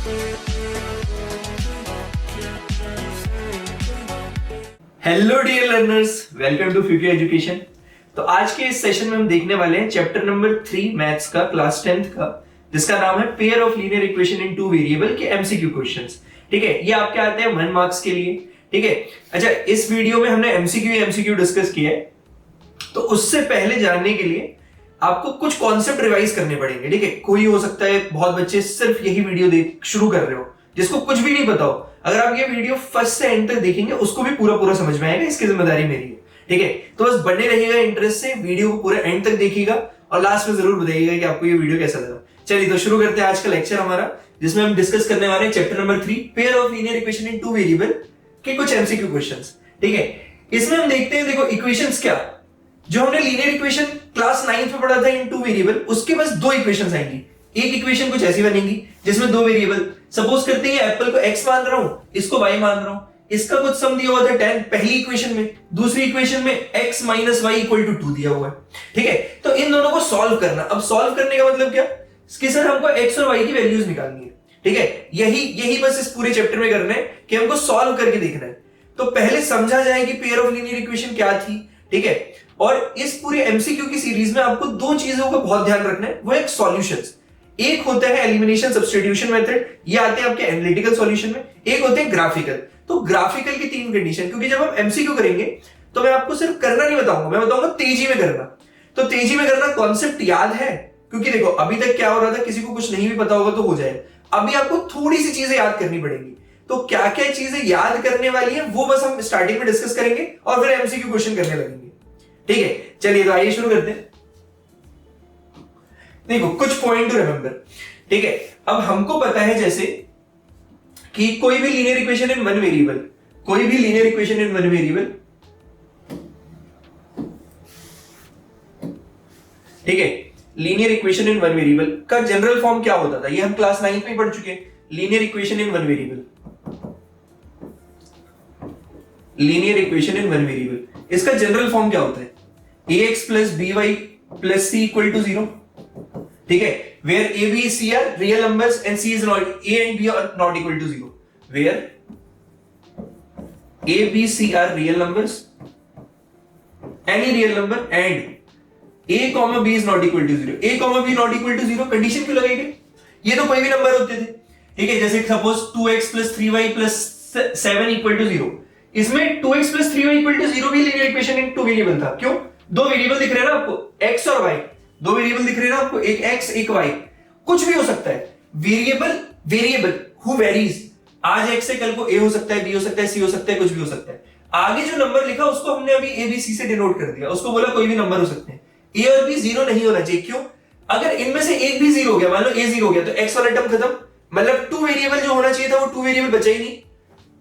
Hello dear learners, welcome to फ्यूकी education. तो आज के इस सेशन में हम देखने वाले हैं चैप्टर नंबर 3 मैथ्स का, क्लास 10th का, जिसका नाम है pair of linear equation in two variable के एमसीक्यू क्वेश्चंस। ठीक है, ये आपके आते हैं 1 मार्क्स के लिए। ठीक है, अच्छा, इस वीडियो में हमने एमसीक्यू डिस्कस किया है, तो उससे पहले जानने के लिए आपको कुछ कॉन्सेप्ट रिवाइज करने पड़ेंगे। ठीक है, कोई हो सकता है बहुत बच्चे सिर्फ यही वीडियो देख शुरू कर रहे हो, जिसको कुछ भी नहीं पता हो। अगर आप ये वीडियो फर्स्ट से एंड तक देखेंगे, उसको भी पूरा समझ में आएगा, इसकी जिम्मेदारी मेरी है। ठीक है, तो बस बने रहिएगा इंटरेस्ट से, वीडियो को पूरा एंड तक देखिएगा और लास्ट में जरूर बताइएगा कि आपको ये वीडियो कैसा लगा। चलिए तो शुरू करते हैं आज का लेक्चर हमारा, जिसमें हम डिस्कस करने वाले हैं chapter number 3 pair of linear equation in two variable के कुछ एमसीक्यू क्वेश्चंस। ठीक है, इसमें हम देखते हैं, देखो इक्वेशंस क्या, जो हमने लीनियर इक्वेशन क्लास 9 में पढ़ा था इन टू वेरिएबल, उसके बस दो इक्वेशंस आएंगी। एक इक्वेशन कुछ ऐसी बनेगी जिसमें दो वेरिएबल, सपोज करते हैं एप्पल को x मान रहा हूं, इसको y मान रहा हूं, इसका कुछ सम दिया हुआ था 10 पहली इक्वेशन में, दूसरी इक्वेशन में x minus Y equal to 2 दिया हुआ है। ठीक है, तो इन दोनों को सॉल्व करना। अब सॉल्व करने का मतलब क्या, कि सर हमको x और y की वैल्यूज निकालनी है। ठीक है, यही बस इस पूरे चैप्टर में करना है कि हमको सॉल्व करके देखना है। तो पहले समझा जाए कि पेयर ऑफ लीनियर इक्वेशन क्या थी। ठीक है, और इस पूरे एमसीक्यू की सीरीज में आपको दो चीजों का बहुत ध्यान रखना है, वो एक सॉल्यूशंस। एक होता है एलिमिनेशन सब्स्टिट्यूशन मेथड, ये आते हैं आपके एनालिटिकल सॉल्यूशन में। एक होते हैं ग्राफिकल। तो ग्राफिकल की तीन कंडीशन, क्योंकि जब हम एमसीक्यू करेंगे तो मैं आपको सिर्फ करना नहीं बताऊंगा, मैं बताऊंगा तेजी में करना। तो तेजी में करना कॉन्सेप्ट याद है, क्योंकि देखो अभी तक क्या हो रहा था, किसी को कुछ नहीं भी पता होगा तो हो जाए। अभी आपको थोड़ी सी चीजें याद करनी पड़ेंगी। तो क्या क्या चीजें याद करने वाली है वो बस हम स्टार्टिंग में डिस्कस करेंगे और फिर एमसीक्यू क्वेश्चन करने लगेंगे। ठीक है, चलिए तो आइए शुरू करते हैं। देखो कुछ पॉइंट टू रिमेंबर। ठीक है, अब हमको पता है जैसे कि कोई भी linear equation in one variable, कोई भी linear equation in one variable, ठीक है, linear equation in one variable का जनरल फॉर्म क्या होता था, ये हम क्लास 9 में पढ़ चुके हैं। Linear equation in one variable, linear equation in one variable, इसका जनरल फॉर्म क्या होता है, ax plus by plus c equal to 0। ठीक है, where a b c are real numbers and c is not, a and b are not equal to 0, where a b c are real numbers, any real number and a comma b is not equal to 0, a comma b not equal to 0 condition क्यों लगाई गई, ये तो कोई भी number होते थे। ठीक है, जैसे suppose 2x plus 3y plus 7 equal to 0, इसमें 2x plus 3y equal to 0 भी linear equation in two variable था। क्यों, दो वेरिएबल दिख रहे हैं ना आपको, x और y, दो वेरिएबल दिख रहे हैं ना आपको, एक x एक y, कुछ भी हो सकता है। वेरिएबल हु वेरीज, आज x से कल को a हो सकता है, b हो सकता है, c हो सकता है, कुछ भी हो सकता है। आगे जो नंबर लिखा उसको हमने अभी a b c से डिनोट कर दिया, उसको बोला कोई भी नंबर हो सकते हैं। a और b जीरो नहीं होना चाहिए। क्यों, अगर इनमें से एक भी जीरो हो गया, मान लो a जीरो हो गया, तो x वाला टर्म खत्म, मतलब टू वेरिएबल जो होना चाहिए था वो टू वेरिएबल बचा ही नहीं।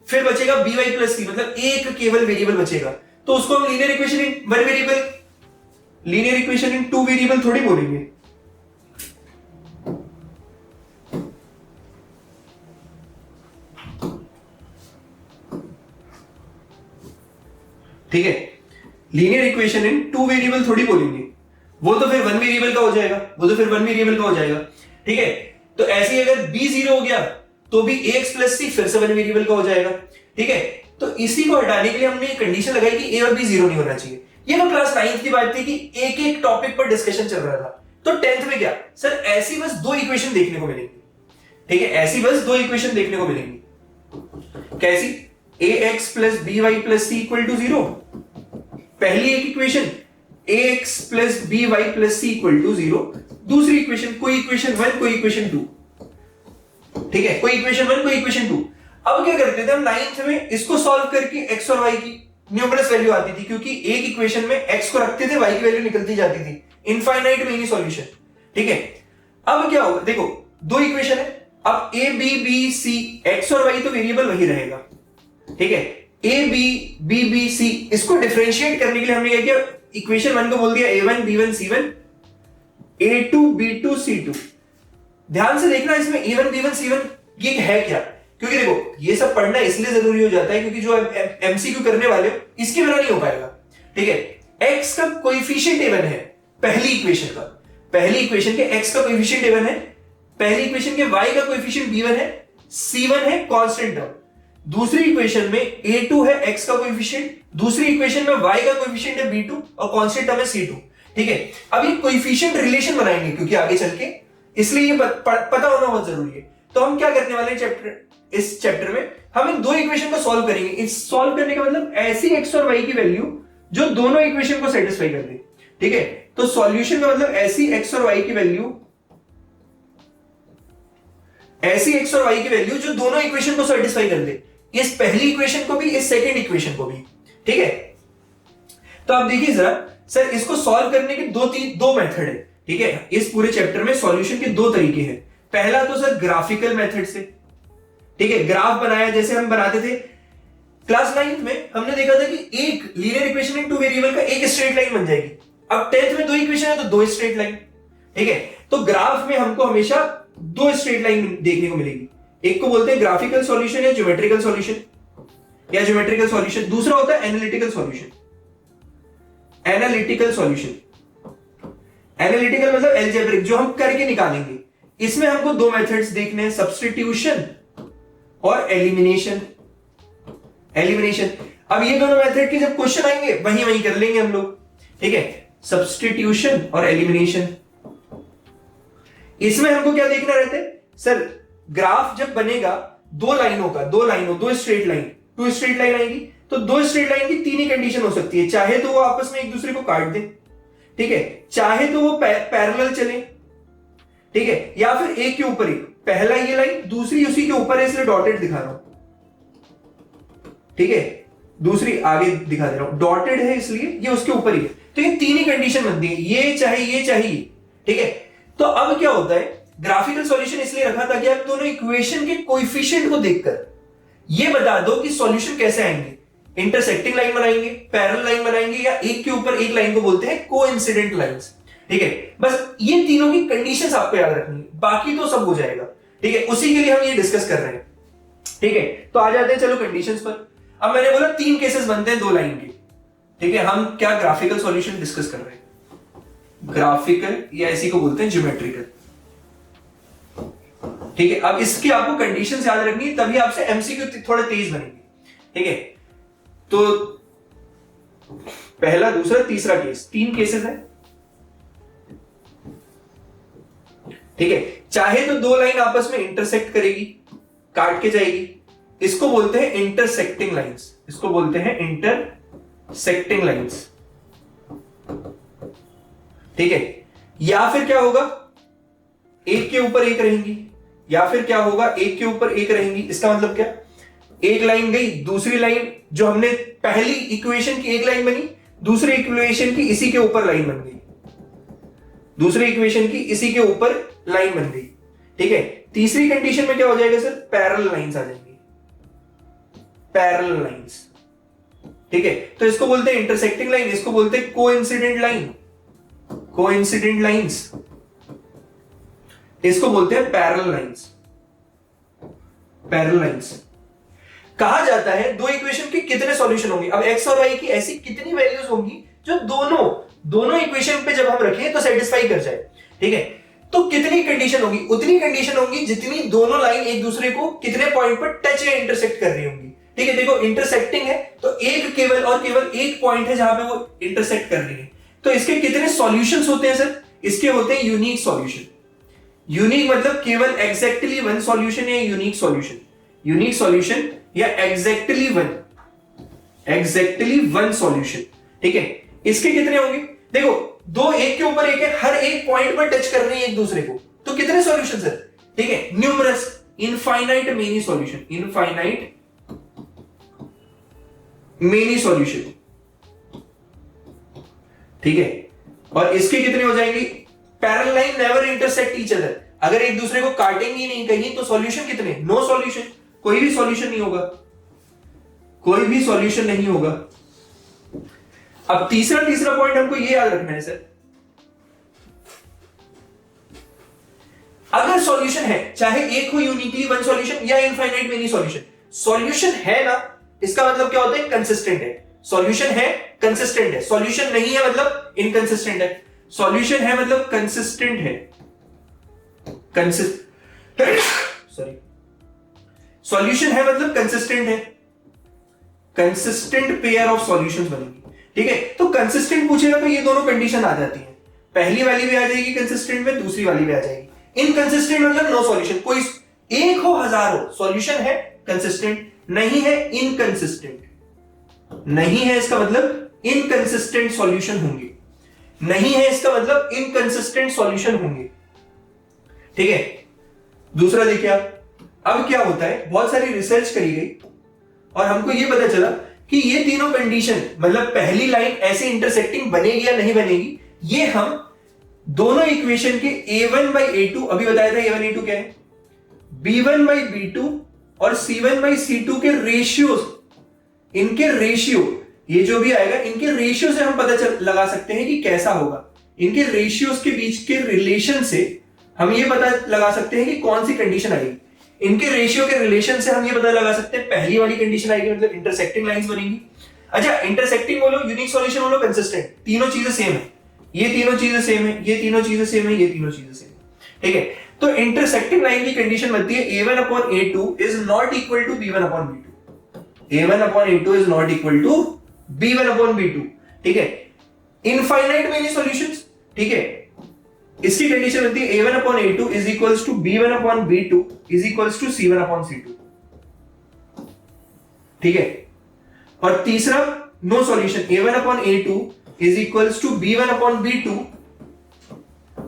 फिर बचेगा by प्लस c, मतलब एक केवल वेरिएबल बचेगा, तो उसको हम linear equation in one variable, linear equation in two variable थोड़ी बोलेंगे। ठीक है, linear equation in two variable थोड़ी बोलेंगे, वो तो फिर वन वेरिएबल का हो जाएगा, वो तो फिर वन वेरिएबल का हो जाएगा। ठीक है, तो ऐसे ही अगर b जीरो हो गया तो भी ax प्लस c फिर से वन वेरिएबल का हो जाएगा। ठीक है, तो इसी को हटाने के लिए हमने एक कंडीशन लगाई कि a और b जीरो नहीं होना चाहिए। ये तो क्लास 9 की बात थी कि एक एक टॉपिक पर डिस्कशन चल रहा था। तो 10th में क्या, सर ऐसी बस दो इक्वेशन देखने को मिलेंगी। ठीक है, ऐसी बस दो इक्वेशन देखने को मिलेंगी। कैसी, ax plus by plus c equal to 0, पहली एक equation ax plus by plus c equal to 0, दूसरी इक्वेशन कोई इक्वेशन 1 कोई इक्वेशन 2। ठीक है, कोई इक्वेशन 1 कोई इक्वेशन 2। अब क्या करते थे हम 9th में, इसको सॉल्व करके x और y की न्यूमरस वैल्यू आती थी, क्योंकि एक इक्वेशन में x को रखते थे, y की वैल्यू निकलती जाती थी, इनफाइनाइट में ही सॉल्यूशन। ठीक है, अब क्या होगा, देखो दो इक्वेशन है, अब a b b c, x और y तो वेरिएबल वही रहेगा। ठीक है, a b c, इसको डिफरेंशिएट करने के लिए हमने क्या किया, इक्वेशन 1 को बोल दिया a1 b1 c1, a2 b2 c2। ध्यान से देखना इसमें a1 b1 c1 ये है क्या, क्योंकि देखो ये सब पढ़ना इसलिए जरूरी हो जाता है क्योंकि जो एमसीक्यू करने वाले हो इसके बिना नहीं हो पाएगा। ठीक है, x का कोएफिशिएंट a1 है, पहली इक्वेशन का, पहली इक्वेशन के x का कोएफिशिएंट a1 है, पहली इक्वेशन के y का कोएफिशिएंट b1 है, C1 है कांस्टेंट टर्म, दूसरी इक्वेशन में A2 है x का कोएफिशिएंट, दूसरी इक्वेशन में y का कोएफिशिएंट है B2 और कांस्टेंट टर्म है C2। ठीक है, अब ये कोएफिशिएंट रिलेशन बनाएंगे क्योंकि आगे चल के, इसलिए ये पता होना बहुत जरूरी है। तो हम क्या करने वाले हैं इस चैप्टर में, हम इन दो इक्वेशन को सॉल्व करेंगे। इस सॉल्व करने का मतलब ऐसी x और y की वैल्यू जो दोनों इक्वेशन को सेटिस्फाई कर दे। ठीक है, तो सॉल्यूशन का मतलब ऐसी x और y की वैल्यू, ऐसी x और y की वैल्यू जो दोनों इक्वेशन को सेटिस्फाई कर दे, इस पहली इक्वेशन को भी, इस सेकंड इक्वेशन को भी। ठीक है, तो आप देखिए जरा सर, इसको सॉल्व करने के दो मेथड है। ठीक है, इस पूरे चैप्टर में सॉल्यूशन के दो तरीके हैं। पहला तो सर ग्राफिकल मेथड से, ठीक है, ग्राफ बनाया जैसे हम बनाते थे क्लास 9th में, हमने देखा था कि एक linear equation in two variable का एक स्ट्रेट लाइन बन जाएगी। अब 10th में दो इक्वेशन है तो दो स्ट्रेट लाइन। ठीक है, तो ग्राफ में हमको हमेशा दो स्ट्रेट लाइन देखने को मिलेगी। एक को बोलते हैं ग्राफिकल सॉल्यूशन या ज्योमेट्रिकल सॉल्यूशन, या ज्योमेट्रिकल सॉल्यूशन। दूसरा होता है analytical solution. Analytical solution, analytical मतलब अलजेब्रिक, जो हम करके निकालेंगे। इसमें हमको दो मेथड्स देखने हैं, सब्स्टिट्यूशन और एलिमिनेशन। एलिमिनेशन, अब ये दोनों मेथड के जब क्वेश्चन आएंगे वही कर लेंगे हम लोग। ठीक है, सब्स्टिट्यूशन और एलिमिनेशन। इसमें हमको क्या देखना रहता है सर, ग्राफ जब बनेगा दो straight line, two straight line आएगी, तो दो स्ट्रेट लाइन की तीन ही कंडीशन हो सकती है। चाहे तो वो आपस में एक दूसरे को काट दे, ठीक है, चाहे तो वो पैरेलल चले, ठीक है, या फिर एक के ऊपर एक, पहला ये लाइन दूसरी उसी के ऊपर है इसलिए डॉटेड दिखा रहा हूं। ठीक है, दूसरी आगे दिखा दे रहा हूं, डॉटेड है इसलिए ये उसके ऊपर ही है। तो ये तीन ही कंडीशन बनती है, ये चाहिए। ठीक है, तो अब क्या होता है, ग्राफिकल सॉल्यूशन इसलिए रखा था कि आप दोनों इक्वेशन के कोएफिशिएंट को देखकर ये बता दो कि सॉल्यूशन कैसे आएंगे। इंटरसेक्टिंग लाइन बनाएंगे, पैरेलल लाइन बनाएंगे, या एक के ऊपर एक लाइन को बोलते हैं कोइंसिडेंट लाइंस। ठीक है, बस ये तीनों की कंडीशंस आपको याद रखनी है, बाकी तो सब हो जाएगा। ठीक है, उसी के लिए हम ये डिस्कस कर रहे हैं। ठीक है, तो आ जाते हैं चलो कंडीशंस पर। अब मैंने बोला तीन केसेस बनते हैं दो लाइन के। ठीक है, हम क्या ग्राफिकल सॉल्यूशन डिस्कस कर रहे हैं, ग्राफिकल या इसी को बोलते हैं ज्योमेट्रिकल। ठीक है, अब इसकी आपको कंडीशंस याद रखनी है, तभी आपसे एमसीक्यू थोड़े तेज बनेंगे। ठीक है, तो पहला, दूसरा, तीसरा केस, तीन केसेस है। ठीक है, चाहे तो दो लाइन आपस में इंटरसेक्ट करेगी, काट के जाएगी, इसको बोलते हैं इंटरसेक्टिंग लाइंस, इसको बोलते हैं इंटरसेक्टिंग लाइंस। ठीक है, या फिर क्या होगा, एक के ऊपर एक रहेंगी, या फिर क्या होगा, एक के ऊपर एक रहेंगी। इसका मतलब क्या, एक लाइन गई, दूसरी लाइन जो हमने पहली इक्वेशन की एक लाइन बनी, दूसरी इक्वेशन की इसी के ऊपर लाइन बन गई, दूसरी इक्वेशन की इसी के ऊपर लाइन बन गई। ठीक है, तीसरी कंडीशन में क्या हो जाएगा सर, पैरेलल लाइंस आ जाएंगी, पैरेलल लाइंस। ठीक है, तो इसको बोलते हैं इंटरसेक्टिंग लाइन, इसको बोलते हैं कोइंसिडेंट लाइन, कोइंसिडेंट लाइंस, इसको बोलते हैं पैरेलल लाइंस, पैरेलल लाइंस। कहा जाता है दो इक्वेशन के कितने सॉल्यूशन होंगे। अब x और y की ऐसी कितनी वैल्यूज होंगी जो दोनों इक्वेशन पे जब हम रखें तो सेटिस्फाई कर जाए। ठीक है, तो कितनी कंडीशन होगी, उतनी कंडीशन होगी जितनी दोनों लाइन एक दूसरे को कितने पॉइंट पर टच या इंटरसेक्ट कर रही होंगी। ठीक है, देखो इंटरसेक्टिंग है तो एक केवल एक पॉइंट है जहां पे वो इंटरसेक्ट कर रही है। तो इसके कितने सॉल्यूशंस होते हैं सर, इसके होते हैं यूनिक सॉल्यूशन। यूनिक मतलब केवल एग्जैक्टली वन सॉल्यूशन या यूनिक सॉल्यूशन, यूनिक सॉल्यूशन या एग्जैक्टली वन सॉल्यूशन। ठीक है, इसके कितने होंगे, देखो दो एक के ऊपर एक है, हर एक पॉइंट पर टच कर रही है एक दूसरे को, तो कितने सॉल्यूशन सर। ठीक है, numerous, infinite many solution, infinite many solution. ठीक है, और इसके कितने हो जाएंगे, parallel line never intersect each other, अगर एक दूसरे को काटेंगी नहीं कहीं तो सॉल्यूशन कितने, नो सॉल्यूशन, कोई भी सॉल्यूशन नहीं होगा, कोई भी सॉल्यूशन नहीं होगा। अब तीसरा पॉइंट हमको ये याद रखना है सर, अगर सॉल्यूशन है, चाहे एक हो यूनिकली वन सॉल्यूशन या इनफाइनाइट मेनी सॉल्यूशन, सॉल्यूशन है ना, इसका मतलब क्या होता है, कंसिस्टेंट है। सॉल्यूशन है कंसिस्टेंट है, सॉल्यूशन नहीं है मतलब इनकंसिस्टेंट है, सॉल्यूशन है मतलब कंसिस्टेंट है, सॉरी सॉल्यूशन है मतलब कंसिस्टेंट है, कंसिस्टेंट पेयर ऑफ सॉल्यूशंस बनेंगे। ठीक है, तो कंसिस्टेंट पूछेगा तो ये दोनों कंडीशन आ जाती है, पहली वाली भी आ जाएगी कंसिस्टेंट में, दूसरी वाली भी आ जाएगी। इनकंसिस्टेंट मतलब नो सॉल्यूशन, कोई एक हो हजार हो, सॉल्यूशन है कंसिस्टेंट, नहीं है इनकंसिस्टेंट, नहीं है इसका मतलब इनकंसिस्टेंट सॉल्यूशन होंगे, नहीं है इसका मतलब इनकंसिस्टेंट सॉल्यूशन होंगे। ठीक है, दूसरा देखिए आप, अब क्या होता है, बहुत सारी रिसर्च करी गई और हमको यह पता चला कि ये तीनों कंडीशन मतलब पहली लाइन ऐसे इंटरसेक्टिंग बनेगी या नहीं बनेगी, ये हम दोनों इक्वेशन के a1 by a2, अभी बताया था a1 a2 क्या है, b1 by b2 और c1 by c2 के रेशियो, इनके रेशियो, ये जो भी आएगा इनके रेशियो से हम पता लगा सकते हैं कि कैसा होगा। इनके रेशियोज के बीच के रिलेशन से हम ये पता लगा सकते हैं कि कौन सी कंडीशन आएगी। इनके रेशियो के रिलेशन से हम ये पता लगा सकते हैं पहली वाली कंडीशन आएगी, मतलब इंटरसेक्टिंग लाइंस बनेंगी। अच्छा, इंटरसेक्टिंग बोलो, यूनिक सॉल्यूशन बोलो, कंसिस्टेंट, तीनों चीजें सेम है, ये तीनों चीजें सेम है, ये तीनों चीजें सेम है, ये तीनों चीजें सेम है। ठीक है, तो इंटरसेक्टिंग लाइन की कंडीशन बनती है a1 upon a2 is not equal to b1 upon b2, a1 upon a2 is not equal to b1 upon b2। ठीक है, इनफाइनाइट मेनी सॉल्यूशंस। ठीक है, इसकी कंडीशन बनती है a1 upon a2 is equals to b1 upon b2 is equals to c1 upon c2। ठीक है, और तीसरा no solution a1 upon a2 is equals to b1 upon b2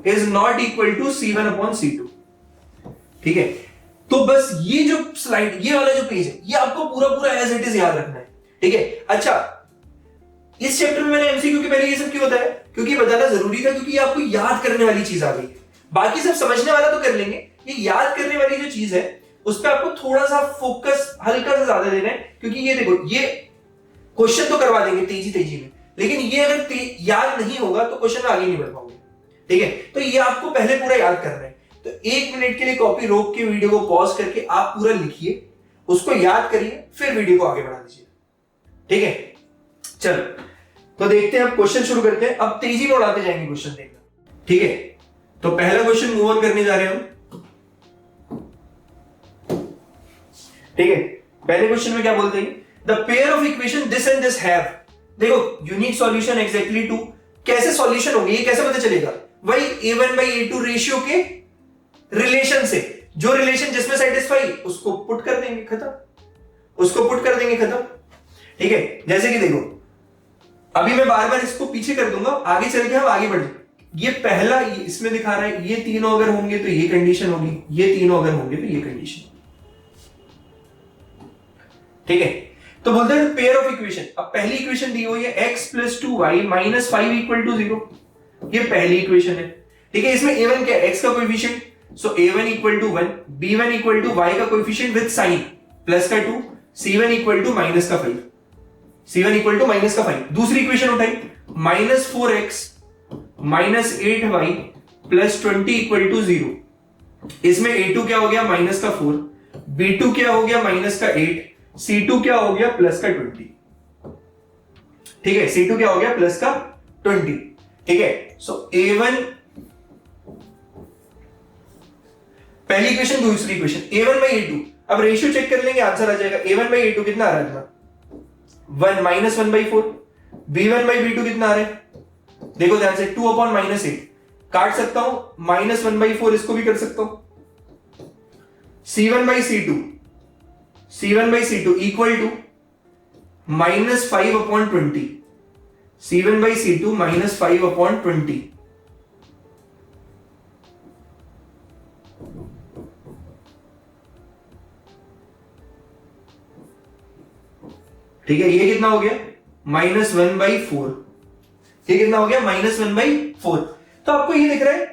is not equal to c1 upon c2। ठीक है, तो बस ये जो स्लाइड, ये वाला जो पेज है, ये आपको पूरा पूरा एज इट इज याद रखना है। ठीक है, अच्छा इस चैप्टर में मैंने एमसीक्यू के पहले ये सब क्यों बताया, क्योंकि बताना जरूरी था, क्योंकि आपको याद करने वाली चीज आ गई। बाकी सब समझने वाला तो कर लेंगे, ये याद करने वाली जो चीज है उस पर आपको थोड़ा सा फोकस हल्का सा ज्यादा देना है, क्योंकि ये देखो, ये क्वेश्चन तो करवा देंगे तेजी तेजी में, लेकिन ये अगर याद नहीं होगा तो क्वेश्चन आगे नहीं बढ़ पाओगे। ठीक है, तो ये आपको पहले पूरा याद करना है। तो 1 मिनट के लिए कॉपी रोक के वीडियो को पॉज करके आप पूरा लिखिए, उसको याद करिए, फिर वीडियो को आगे बढ़ा दीजिए। ठीक है, चलो तो देखते हैं, अब क्वेश्चन शुरू करते हैं, अब तेजी में उड़ाते जाएंगे क्वेश्चन देखना। ठीक है, तो पहला क्वेश्चन मूव ऑन करने जा रहे हैं हम। ठीक है, पहले क्वेश्चन में क्या बोलते हैं, the pair of equation this and this have, देखो यूनिक सॉल्यूशन एग्जैक्टली टू, कैसे सॉल्यूशन होंगे ये कैसे पता चलेगा, वही a1 by a2 रेशियो के रिलेशन से, जो रिलेशन जिसमें सेटिस्फाई उसको पुट कर देंगे, खत्म, उसको पुट कर देंगे, खत्म। ठीक है, जैसे कि देखो अभी मैं बार बार इसको पीछे कर दूंगा, आगे चल के हम आगे बढ़, ये पहला इसमें दिखा रहा है, ये तीनों अगर होंगे तो ये कंडीशन होगी, ये तीनों अगर होंगे तो ये कंडीशन। ठीक है, तो बोलते हैं पेयर ऑफ इक्वेशन। अब पहली इक्वेशन दी हुई है x + 2y - 5 = 0, ये पहली इक्वेशन है। ठीक है, इसमें a1 क्या है, x का कोएफिशिएंट, सो a1 = 1, b1 = y का कोएफिशिएंट विद साइन प्लस का 2, c1 = माइनस का 5, c1 = माइनस का 5। दूसरी इक्वेशन उठाई, -4x - 8y + 20 = 0, इसमें a2 क्या हो गया, माइनस का 4, b2 क्या हो गया, माइनस का 8, c2 क्या हो गया, प्लस का 20। ठीक है, c2 क्या हो गया, प्लस का 20। ठीक है, सो a1 पहली इक्वेशन, दूसरी इक्वेशन a1 by a2, अब रेशियो चेक कर लेंगे, आंसर आ जाएगा। a1 by a2 कितना आ रहा है, 1 -1/4, b1 by b2 कितना आ रहा है, देखो ध्यान से, 2 upon -8, काट सकता हूं, -1/4 इसको भी कर सकता हूं, c1 by c2, c1 by c2 equal to -5 upon 20, c1 by c2 -5 upon 20। ठीक है, ये कितना हो गया, -1/4, ये कितना हो गया, -1/4। तो आपको ये दिख रहा है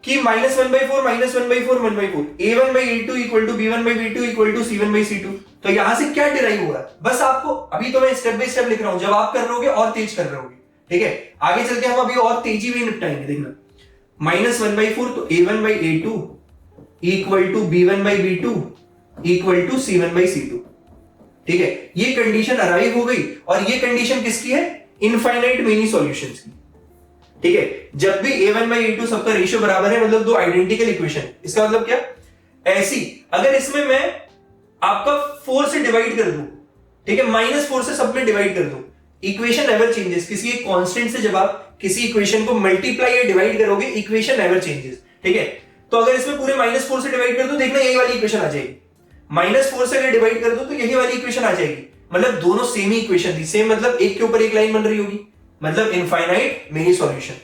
कि -1/4 -1/4 1/4, a1 by a2 = b1 by b2 = c1 by c2। तो यहां से क्या डिराइव हो रहा है, बस आपको, अभी तो मैं स्टेप बाय स्टेप लिख रहा हूं, जब आप कर रहोगे और तेज कर रहोगे। ठीक है, आगे चल के हम अभी और तेजी में निपटाएंगे, देखना, -1/4, तो a1 by a2 = b1 by b2 = c1 by c2। ठीक है, ये कंडीशन अराइव हो गई, और ये कंडीशन किसकी है, इनफाइनाइट मेनी सॉल्यूशंस की। ठीक है, जब भी a1 by a2 सबका रेशियो बराबर है, मतलब दो आइडेंटिकल इक्वेशन, इसका मतलब क्या, ऐसी अगर इसमें मैं आपका 4 से डिवाइड कर दूं, ठीक है, -4 से सब में डिवाइड कर दूं, इक्वेशन नेवर चेंजेस। किसी एक कांस्टेंट से जब आप किसी इक्वेशन को मल्टीप्लाई या डिवाइड करोगे, इक्वेशन नेवर चेंजेस, ठीक है। तो अगर इसमें पूरे -4 से डिवाइड कर दो, देखना यही वाली इक्वेशन आ जाएगी। -4 से अगर डिवाइड कर दो तो यही वाली इक्वेशन आ जाएगी। मतलब दोनों सेम ही इक्वेशन थी, सेम मतलब एक के ऊपर एक लाइन बन रही होगी, मतलब इनफाइनाइट मेनी सॉल्यूशन।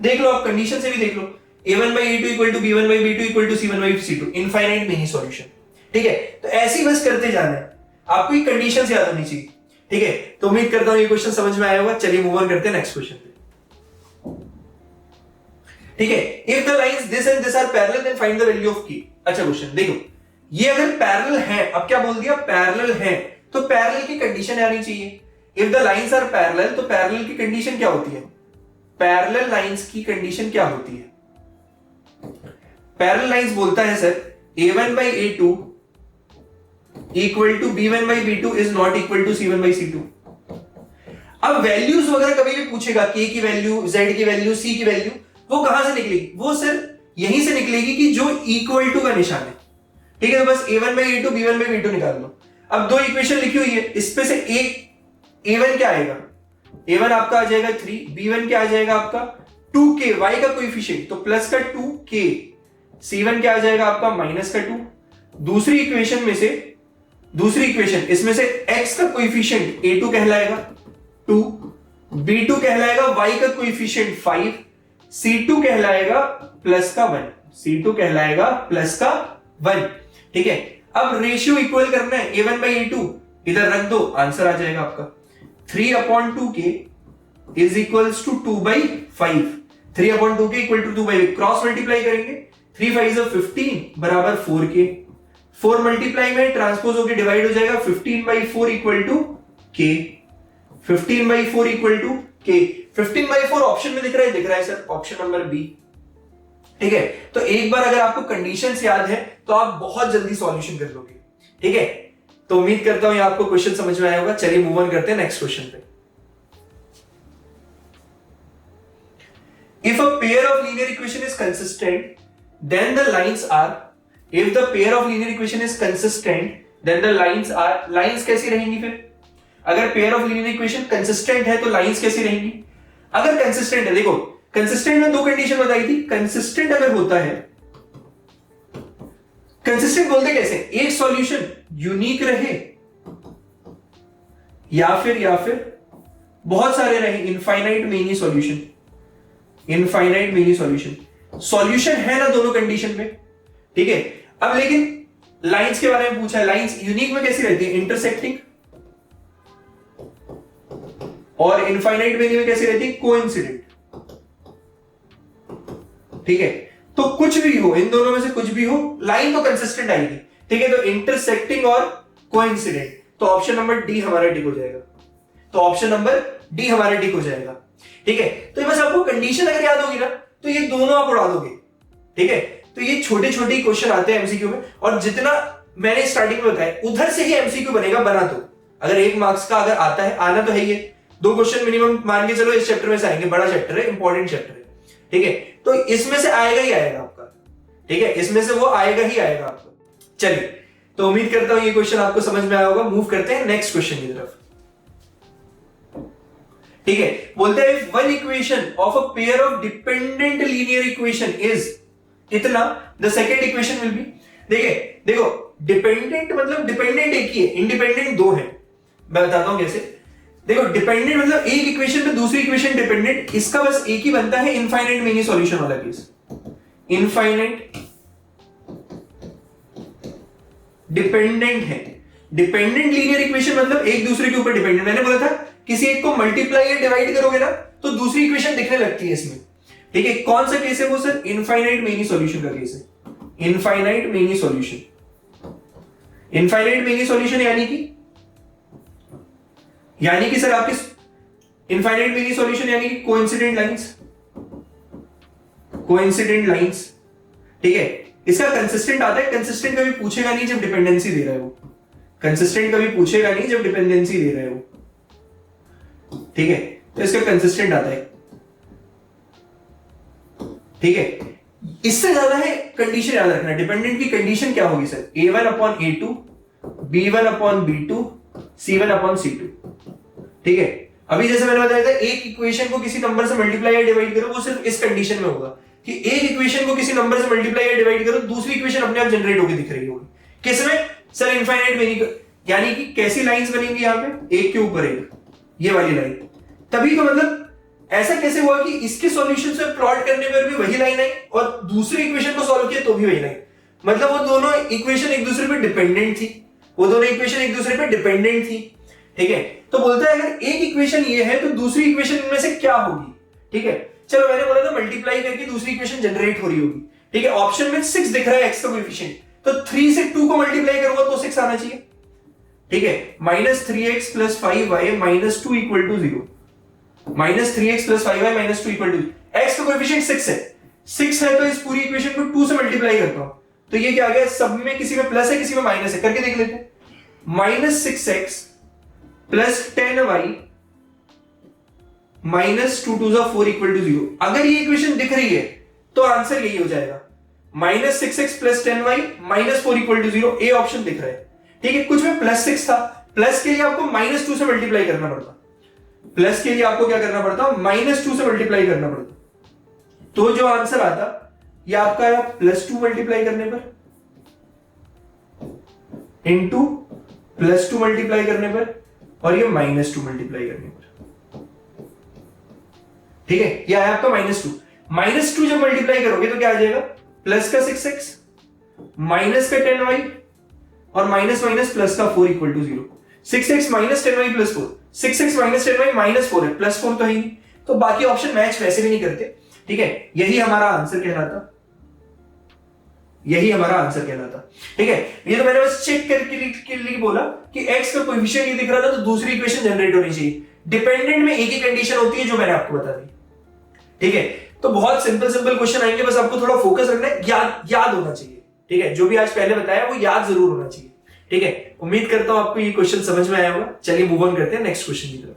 देख लो आप, कंडीशन से भी देख लो, a1/a2 equal to b1/b2 equal to c1/c2, infinite many solution, ठीक है। तो ऐसे ही बस करते जाना है, आपको ये कंडीशन याद होनी चाहिए, ठीक है। तो उम्मीद करता हूं ये क्वेश्चन समझ में आया होगा। चलिए मूव ऑन करते हैं नेक्स्ट क्वेश्चन पे, ठीक है। If the lines this and this are parallel then find the value of k। अच्छा क्वेश्चन देखो, ये अगर पैरेलल है, अब क्या बोल दिया, पैरेलल है, तो पैरेलल की कंडीशन आनी चाहिए। If the lines are parallel, तो पैरेलल की कंडीशन क्या होती है, पैरेलल लाइंस की कंडीशन क्या होती है। पैरेलल लाइंस बोलता है sir a1/a2 equal to b1/b2 is not equal to c1/c2। अब वैल्यूज वगैरह कभी भी पूछेगा, k की वैल्यू, z की वैल्यू, c की वैल्यू, वो कहां से निकलेगी, वो सर यहीं से निकलेगी कि जो इक्वल टू का निशान है, ठीक है। तो बस a1/a2 b1/b2 निकाल लो। अब दो इक्वेशन लिखी हुई है, इसमें से एक a1 क्या आएगा, a1 आपका आ जाएगा 3, b1 क्या आ जाएगा आपका 2k, y का कोएफिशिएंट तो प्लस का 2k, c1 क्या आ जाएगा आपका माइनस का 2। दूसरी इक्वेशन में से, दूसरी इक्वेशन इसमें से x का कोएफिशिएंट a2 कहलाएगा 2, b2 कहलाएगा y का कोएफिशिएंट 5, c2 कहलाएगा प्लस का 1, c2 कहलाएगा प्लस का 1, ठीक है। अब रेशियो इक्वल करना है, a1/a2 इधर रख दो, आंसर आ जाएगा आपका 3/2k is equals to 2/5। 3/2k equal to 2/5, cross multiply करेंगे, 3 5 15 बराबर 4k, 4 मल्टीप्लाई में ट्रांसपोज होकर डिवाइड हो जाएगा, 15/4 equal to k, 15/4 equal to k। 15/4 option में दिख रहा है सर, ऑप्शन नंबर बी, ठीक है। तो एक बार अगर आपको कंडीशंस याद है तो आप बहुत जल्दी सॉल्यूशन कर लोगे, ठीक है। तो उम्मीद करता हूं ये आपको क्वेश्चन समझ में आया होगा। चलिए मूव ऑन करते हैं नेक्स्ट क्वेश्चन पे। If a pair of linear equation is consistent then the lines are, if the pair of linear equation is consistent then the lines are, lines कैसी रहेंगी फिर, अगर pair of linear equation consistent है तो lines कैसी रहेंगी। अगर consistent है, देखो कंसिस्टेंट में दो कंडीशन बताई थी, कंसिस्टेंट अगर होता है, कंसिस्टेंट बोलते कैसे, एक सॉल्यूशन यूनिक रहे या फिर बहुत सारे रहे, infinite many solution, infinite many solution, solution है ना दोनों कंडीशन में, ठीक है। अब लेकिन लाइंस के बारे में पूछा है, लाइंस यूनिक में कैसी रहती है, इंटरसेक्टिंग, और इनफाइनाइट मेनी में कैसी रहती है, कोइंसिडेंट, ठीक है। तो कुछ भी हो, इन दोनों में से कुछ भी हो, लाइन तो कंसिस्टेंट आएगी, ठीक है। तो इंटरसेक्टिंग और कोइंसिडेंट, तो ऑप्शन नंबर डी हमारा टिक हो जाएगा, तो ऑप्शन नंबर डी हमारा टिक हो जाएगा, ठीक है। तो बस आपको कंडीशन अगर याद होगी ना तो ये दोनों आप उड़ा दोगे, ठीक है। तो ये छोटे छोटे क्वेश्चन आते हैं एमसीक्यू में, और जितना मैंने स्टार्टिंग में बताया उधर से ही एमसीक्यू बनेगा, बना दो। अगर 1 मार्क्स का अगर आता है, आना तो है ही, 2 क्वेश्चन मिनिमम मान के चलो इस चैप्टर में से आएंगे, बड़ा चैप्टर है, इंपॉर्टेंट चैप्टर है, ठीक है। तो इसमें से आएगा ही आएगा आपका, ठीक है, इसमें से वो आएगा ही आएगा आपका। चलिए, तो उम्मीद करता हूं ये क्वेश्चन आपको समझ में आया होगा। मूव करते हैं नेक्स्ट क्वेश्चन की तरफ, ठीक है। बोलते हैं if one equation of a pair of dependent linear equation is इतना, the second equation will be, देखिए देखो डिपेंडेंट मतलब डिपेंडेंट एक ही है, इंडिपेंडेंट 2 है। मैं बताता हूं कैसे, देखो डिपेंडेंट मतलब एक इक्वेशन पे दूसरी इक्वेशन डिपेंडेंट, इसका बस एक ही बनता है इनफाइनाइट मेनी सॉल्यूशन वाला केस, इनफाइनाइट डिपेंडेंट है। डिपेंडेंट लीनियर इक्वेशन मतलब एक दूसरे के ऊपर डिपेंडेंट, मैंने बोला था किसी एक को मल्टीप्लाई या डिवाइड करोगे ना तो दूसरी इक्वेशन दिखने लगती है इसमें, ठीक है। कौन सा केस है वो सर, इनफाइनाइट मेनी सॉल्यूशन का केस है, infinite many solution. Infinite many solution यानी कि सर आपकी इनफाइनाइट मेनी सॉल्यूशन यानी कि कोइंसिडेंट लाइंस, कोइंसिडेंट लाइंस, ठीक है। इसका कंसिस्टेंट आता है, कंसिस्टेंट कभी पूछेगा नहीं जब डिपेंडेंसी दे रहा है वो, कंसिस्टेंट कभी पूछेगा नहीं जब डिपेंडेंसी दे रहा है वो, ठीक है। तो इसका कंसिस्टेंट आता है, ठीक है। इससे ज्यादा है कंडीशन याद रखना, डिपेंडेंट की कंडीशन क्या होगी sir, a1 upon a2, b1 upon b2, c1 upon c2। ठीक है, अभी जैसे मैंने बताया था एक इक्वेशन को किसी नंबर से मल्टीप्लाई या डिवाइड करो, वो सिर्फ इस कंडीशन में होगा कि एक इक्वेशन को किसी नंबर से मल्टीप्लाई या डिवाइड करो, दूसरी इक्वेशन अपने आप जनरेट होकर दिख रही होगी। किसमें सर, इनफाइनाइट वेरिएबल, यानी कि कैसी लाइंस बनेंगी यहाँ पे, एक के ऊपर एक, ये वाली लाइन। तभी तो मतलब ऐसा कैसे हुआ कि इसके सॉल्यूशन से प्लॉट करने पर भी वही लाइन आई और दूसरी इक्वेशन को सॉल्व किया तो भी वही लाइन, मतलब वो दोनों इक्वेशन एक दूसरे पे डिपेंडेंट थी, वो दोनों इक्वेशन एक दूसरे पे डिपेंडेंट थी। ठीक है, तो बोलता है अगर एक इक्वेशन ये है तो दूसरी इक्वेशन इनमें से क्या होगी। ठीक है, चलो मैंने बोला था मल्टीप्लाई करके दूसरी इक्वेशन जनरेट हो रही होगी। ठीक है, ऑप्शन में 6 दिख रहा है एक्स का कोएफिशिएंट, तो 3 से 2 को मल्टीप्लाई करूंगा तो 6 आना चाहिए। ठीक है, -3x + 5y - 2 = 0, -3x + 5y - 2 = 0। x का कोएफिशिएंट 6 है, 6 है तो इस पूरी इक्वेशन को 2 से मल्टीप्लाई करता हूं तो ये क्या आ गया, सब में किसी में प्लस है किसी में माइनस है, करके देख लेते हैं। -6x + 10y - 2 2 4 = 0। अगर ये इक्वेशन दिख रही है तो आंसर यही हो जाएगा, -6x + 10y - 4 = 0। ए ऑप्शन दिख रहा है। ठीक है, कुछ में +6 था, प्लस के लिए आपको -2 से मल्टीप्लाई करना पड़ता, प्लस के लिए आपको क्या करना पड़ता, -2 से मल्टीप्लाई करना पड़ता, तो जो आंसर आता ये आपका +2 मल्टीप्लाई करने पर इंटू +2 मल्टीप्लाई करने पर और ये -2 मल्टीप्लाई करने पर। ठीक है, ये आया आपका -2 जब मल्टीप्लाई करोगे तो क्या आ जाएगा, प्लस का 6x माइनस का 10y और माइनस माइनस प्लस का 4 = 0। 6x - 10y + 4, 6x - 10y -4 है, +4 तो है ही नहीं, तो बाकी ऑप्शन मैच वैसे भी नहीं करते। ठीक है, यही हमारा आंसर कहलाता, यही हमारा आंसर कहलाता। ठीक है, ये तो मैंने बस चेक करके के लिए बोला कि x का कोएफिशिएंट ये दिख रहा था तो दूसरी इक्वेशन जनरेट होनी चाहिए। डिपेंडेंट में एक ही कंडीशन होती है जो मैंने आपको बता दी। ठीक है, तो बहुत सिंपल क्वेश्चन आएंगे, बस आपको थोड़ा फोकस रखना है, याद होना चाहिए। ठीक है, जो भी आज पहले बताया वो याद जरूर होना चाहिए। ठीक है, उम्मीद करता हूं आपको ये क्वेश्चन समझ में आया होगा। चलिए मूव ऑन करते हैं नेक्स्ट क्वेश्चन की तरफ।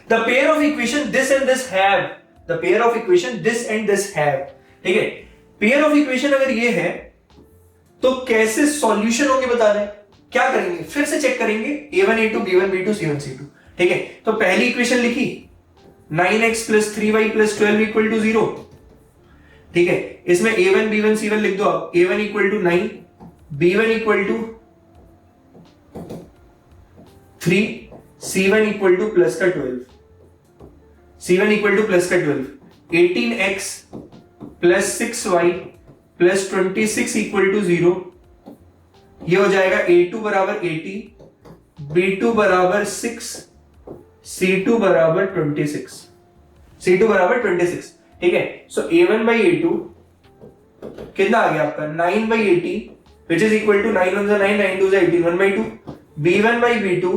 The pair of equation this and this have, the pair of equation this and this have. ठीक है, पेयर ऑफ इक्वेशन अगर ये है तो कैसे सॉल्यूशन होंगे बता दें, क्या करेंगे, फिर से चेक करेंगे a1 a2 b1 b2 c1 c2। ठीक है, तो पहली इक्वेशन लिखी 9x + 3y + 12 = 0। ठीक है, इसमें a1 b1 c1 लिख दो आप, a1 = 9, b1 = 3, c1 = प्लस का 12, c1 = प्लस का 12, 18x + 6y + 26 = 0। ये हो जाएगा a2 = 80, b2 = 6, c2 = 26, c2 = 26। ठीक है, सो a1/a2 कितना आ गया आपका 9/80 which is equal to 9 1 9 9 2 18 1/2। b1/b2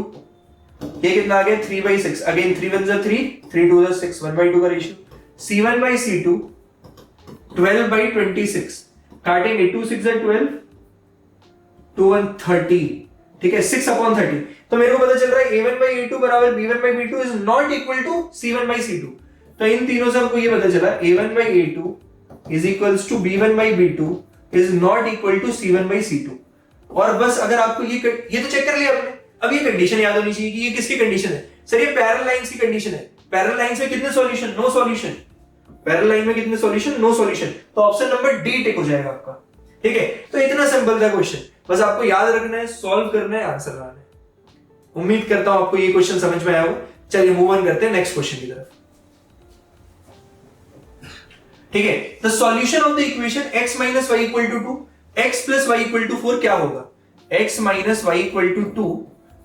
ये कितना आ गया 3/6, अगेन 3 1 3 3 2 6 1/2 का रेशियो। c1/c2 12/26, काटेंगे 2 6 12 2 1 30। ठीक है, 6/30। तो मेरे को पता चल रहा है a1/a2 = b1/b2 is not equal to c1/c2। तो इन तीनों से हमको ये पता चला a1/a2 is equals to b1/b2 is not equal to c1/c2। और बस अगर आपको ये तो चेक कर लिया आपने, अब ये कंडीशन याद होनी चाहिए कि ये किसकी कंडीशन है सर, ये पैरेलल लाइंस की कंडीशन है। पैरेलल लाइंस में कितने solution, no solution, parallel line में कितने सॉल्यूशन, नो सॉल्यूशन, तो ऑप्शन नंबर डी टिक हो जाएगा आपका। ठीक है, तो इतना सिंपल था क्वेश्चन, बस आपको याद रखना है, सॉल्व करना है, आंसर लाना है। उम्मीद करता हूं आपको ये क्वेश्चन समझ में आया होगा। चलिए मूव ऑन करते हैं नेक्स्ट क्वेश्चन की तरफ। ठीक है, the solution of the equation x - y = 2, x + y = 4 क्या होगा, x - y = 2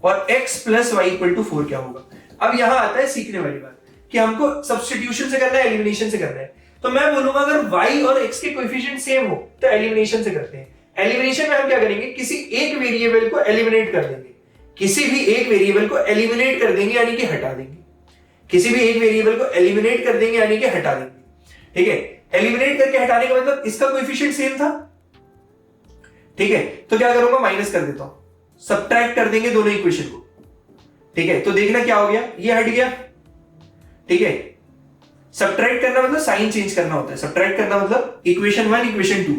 और x + y = 4 क्या होगा। अब यहां आता है सीखने वाली बात कि हमको सब्स्टिट्यूशन से करना है, एलिमिनेशन से करना है। तो मैं बोलूंगा अगर y और x के कोएफिशिएंट सेम हो तो एलिमिनेशन से करते हैं। एलिमिनेशन में हम क्या करेंगे, किसी एक वेरिएबल को एलिमिनेट कर देंगे, किसी भी एक वेरिएबल को एलिमिनेट कर देंगे यानी कि हटा देंगे, किसी भी एक वेरिएबल को एलिमिनेट कर देंगे यानी कि हटा देंगे। ठीक है, एलिमिनेट करके हटाने का मतलब इसका कोएफिशिएंट सेम था। ठीक है, तो क्या करूंगा, माइनस कर देता हूं, सब्ट्रैक्ट कर देंगे दोनों इक्वेशन को। ठीक है, तो देखना क्या हो गया, ये हट गया। ठीक है, सब्ट्रैक्ट करना मतलब साइन चेंज करना होता है, सब्ट्रैक्ट करना मतलब इक्वेशन 1 इक्वेशन 2,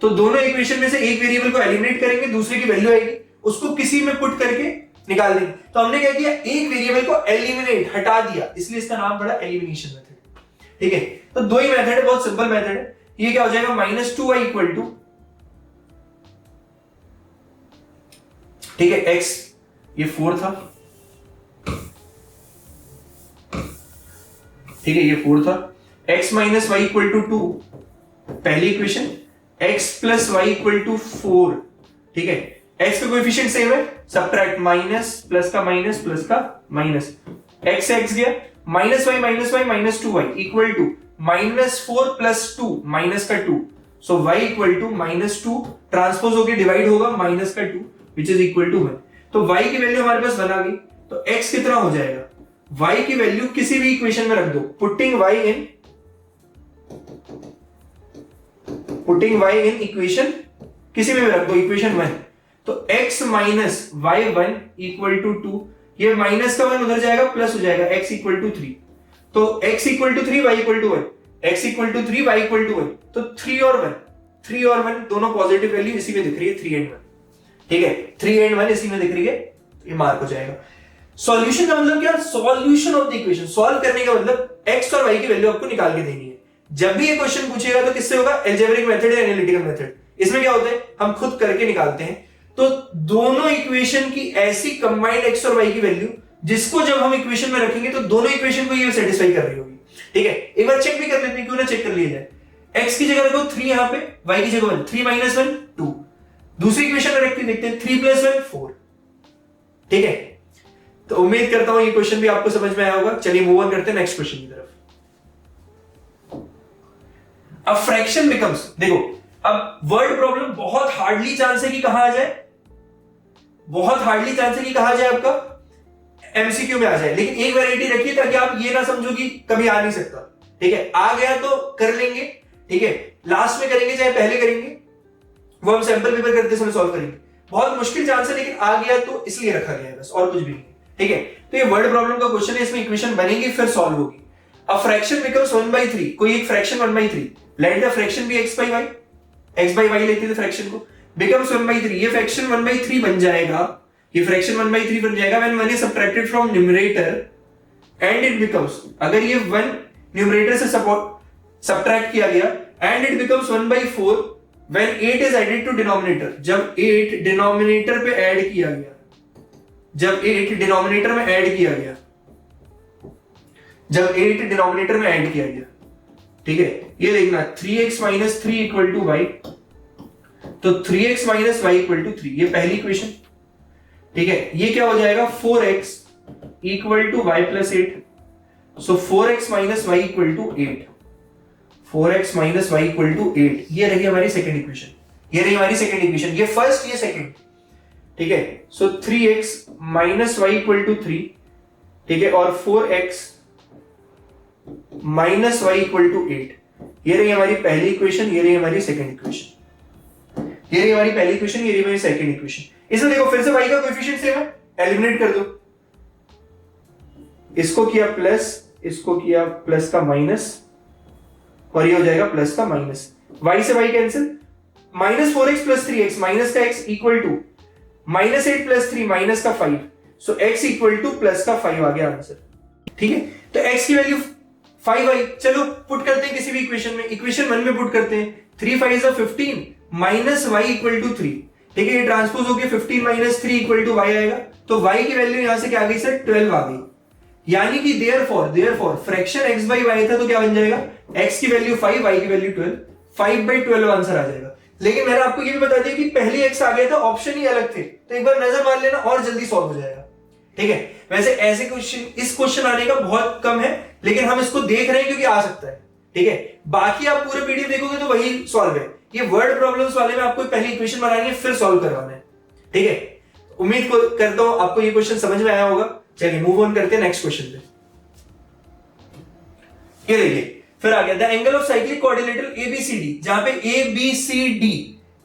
तो दोनों इक्वेशन में से एक वेरिएबल को एलिमिनेट करेंगे, दूसरे की वैल्यू आएगी, उसको किसी में पुट करके निकाल देंगे। तो हमने क्या किया, एक वेरिएबल को एलिमिनेट, हटा दिया, इसलिए इसका नाम पड़ा एलिमिनेशन मेथड। ठीक है, तो दो ही मेथड है, बहुत सिंपल मेथड है। ये क्या हो जाएगा, -2y इक्वल टू, ठीक है, x ये 4 था, ठीक है, ये 4 था, x minus Y equal to 2 पहली equation, x plus y equal to 4, ठीक है, x का कोएफिशिएंट सेम है, सब्ट्रैक्ट माइनस प्लस का माइनस प्लस का माइनस, x से x गया, minus y -2y equal to -4 plus 2 minus का 2, so y equal to -2 transpose होके डिवाइड होगा माइनस का 2 विच इज इक्वल टू 1। तो y की वैल्यू हमारे पास बना गई, तो x कितना हो जाएगा, y की वैल्यू किसी भी इक्वेशन में रख दो, पुटिंग y इन इक्वेशन किसी में भी रख दो, इक्वेशन 1, तो x minus y1 equal to 2, ये माइनस का 1 उधर जाएगा, प्लस हो जाएगा, x इक्वल टू 3, तो x equal to 3 y equal to 1, x equal to 3 y equal to 1, तो 3 और 1 दोनों पॉजिटिव वैल्यू इसी में दिख रही है, 3 and 1, ठीक है, 3 and 1 इसी में दिख रही है, तो ये मार्क हो जाएगा। सॉल्यूशन का मतलब क्या, solution of the equation, solve करने का मतलब x और y की वैल्यू आपको निकाल के देनी है। जब भी ये क्वेश्चन पूछेगा तो किससे होगा, अलजेब्रिक मेथड या एनालिटिकल मेथड। इसमें क्या होता है, हम खुद करके निकालते हैं, तो दोनों इक्वेशन की ऐसी कंबाइंड x और y की वैल्यू जिसको जब हम इक्वेशन में रखेंगे तो दोनों इक्वेशन को ये सेटिस्फाई कर रही होगी। ठीक है, एक बार चेक भी कर लेते हैं, क्यों ना चेक कर लिया जाए। x की जगह रखो 3, यहां पे y की जगह 1, 3 - 1 2, दूसरी इक्वेशन में रख के देखते हैं, 3 + 1 4। ठीक है, तो उम्मीद करता हूं ये क्वेश्चन भी आपको समझ में आया होगा। चलिए मूव ऑन करते हैं नेक्स्ट क्वेश्चन की तरफ। अब फ्रैक्शन बिकम्स, देखो अब वर्ड प्रॉब्लम बहुत हार्डली चांस है कि कहां आ जाए, बहुत हार्डली चांस है कि कहां जाए, आपका एमसीक्यू में आ जाए, लेकिन एक वैरायटी रखिए ताकि आप ये ना समझो कि कभी आ नहीं सकता। ठीक है, आ गया तो कर लेंगे, ठीक है, लास्ट में करेंगे चाहे पहले करेंगे, वो हम सैंपल पेपर करते समय सॉल्व करेंगे। बहुत मुश्किल चांस है, लेकिन आ गया तो इसलिए रखा गया है बस, और कुछ भी नहीं। ठीक है, तो ये वर्ड प्रॉब्लम का क्वेश्चन है, इसमें इक्वेशन बनेगी फिर सॉल्व होगी। अब फ्रैक्शन बिकम्स 1/3, कोई एक fraction 1/3, let the fraction be x/y, x/y लेते थे फ्रैक्शन को, बिकम्स 1/3, ये फ्रैक्शन 1/3 बन जाएगा, ये फ्रैक्शन 1/3 बन जाएगा when 1 is subtracted from numerator and it becomes, अगर ये 1 न्यूमरेटर से सबट्रैक्ट किया गया, and it becomes 1/4 when 8 is added to denominator, जब 8 डिनोमिनेटर पे ऐड किया गया, जब 8 डिनोमिनेटर में ऐड किया गया, जब 8 डिनोमिनेटर में ऐड किया गया। ठीक है, ये देखना 3x - 3 इक्वल टू y, तो 3x - y इक्वल टू 3, ये पहली इक्वेशन। ठीक है, ये क्या हो जाएगा 4x equal to y plus 8, so 4x - y equal to 8, 4x - y equal to 8, ये रही हमारी सेकंड इक्वेशन, ये रही हमारी सेकंड इक्वेशन, ये फर्स्ट ये सेकंड। ठीक है, सो 3x - y इक्वल टू 3, ठीक है, और 4x - y इक्वल टू 8, ये रही हमारी पहली इक्वेशन, ये रही हमारी सेकंड इक्वेशन, ये रही हमारी पहली इक्वेशन, ये रही हमारी सेकंड इक्वेशन। इसमें देखो फिर से y का कोएफिशिएंट सेम है, एलिमिनेट कर दो, इसको किया प्लस, इसको किया प्लस का माइनस, और ये हो जाएगा प्लस का माइनस, y से y cancel, -4x + 3x minus का x इक्वल टू -8 + 3 माइनस का 5, सो x इक्वल टू प्लस का 5 आ गया आंसर। ठीक है, तो x की वैल्यू 5y, चलो पुट करते हैं किसी भी इक्वेशन में, इक्वेशन 1 में पुट करते हैं, 3 5 is 15 minus y equal to 3। ठीक है, ये ट्रांसपोज होके 15 - 3 इक्वल टू y आएगा, तो y की वैल्यू यहां से क्या आ गई सर, 12 आ गई, यानी कि देयरफॉर फ्रैक्शन x/y था, तो क्या बन जाएगा, x की वैल्यू 5, y की वैल्यू 12, 5/12 आंसर आ जाएगा। लेकिन मैंने आपको ये भी बता दिया कि पहले x आ गया था, ऑप्शन ही अलग थे, तो एक बार नजर मार लेना और जल्दी सॉल्व हो जाएगा। ठीक है, वैसे ऐसे क्वेश्चन, इस क्वेश्चन आने का बहुत कम है, लेकिन हम इसको देख रहे हैं क्योंकि आ सकता है। ठीक है, बाकी आप पूरे पीडीएफ देखोगे तो वही सॉल्व है, ये वर्ड प्रॉब्लम्स वाले में आपको पहले इक्वेशन बनानी है फिर सॉल्व करवाना है। ठीक है, उम्मीद करता हूं आपको ये क्वेश्चन समझ में आया होगा। चलिए मूव ऑन करते हैं नेक्स्ट क्वेश्चन पे। ये देखिए फिर आ गया, the angle of cyclic quadrilateral ABCD, जहां पे ABCD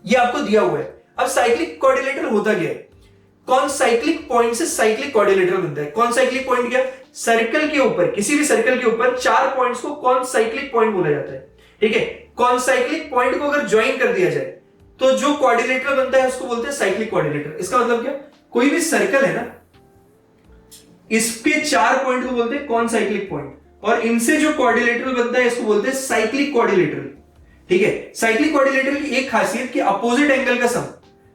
ये आपको दिया हुआ है। अब साइक्लिक क्वाड्रिलेटरल होता क्या है, कौन साइक्लिक पॉइंट से साइक्लिक क्वाड्रिलेटरल बनता है, कौन साइक्लिक पॉइंट क्या, सर्कल के ऊपर, किसी भी सर्कल के ऊपर 4 पॉइंट्स को कॉन्साइक्लिक पॉइंट बोला जाता है। ठीक है, कॉन्साइक्लिक पॉइंट को अगर ज्वाइन कर दिया जाए तो जो क्वाड्रिलेटरल बनता है उसको बोलते हैं साइक्लिक क्वाड्रिलेटरल। इसका मतलब क्या, कोई भी सर्कल है ना, इसके 4 पॉइंट को बोलते हैं कॉन्साइक्लिक पॉइंट, और इनसे जो क्वाड्रिलेटरल बनता है इसको बोलते हैं साइक्लिक क्वाड्रिलेटरल। ठीक है, साइक्लिक क्वाड्रिलेटरल की एक खासियत कि अपोजिट एंगल का सम,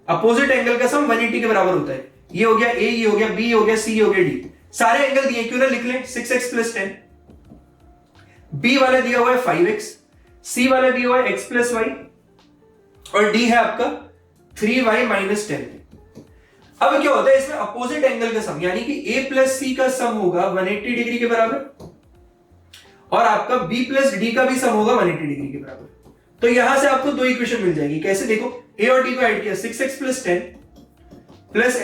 अपोजिट एंगल का सम 180 के बराबर होता है। ये हो गया ए, ये हो गया बी, हो गया सी, हो गया डी, सारे एंगल दिए, क्यों ना लिख लें 6x + 10। बी वाला दिया हुआ है 5x, सी वाला दिया हुआ है x + y, और डी है आपका 3y - 10। अब क्या होता है इसमें, अपोजिट एंगल का सम, यानी कि a + c का सम होगा 180 डिग्री के बराबर, और आपका b + d का भी सम होगा 180 डिग्री के बराबर। तो यहां से आपको दो इक्वेशन मिल जाएगी। कैसे, देखो a और d को ऐड किया, 6x + 10 plus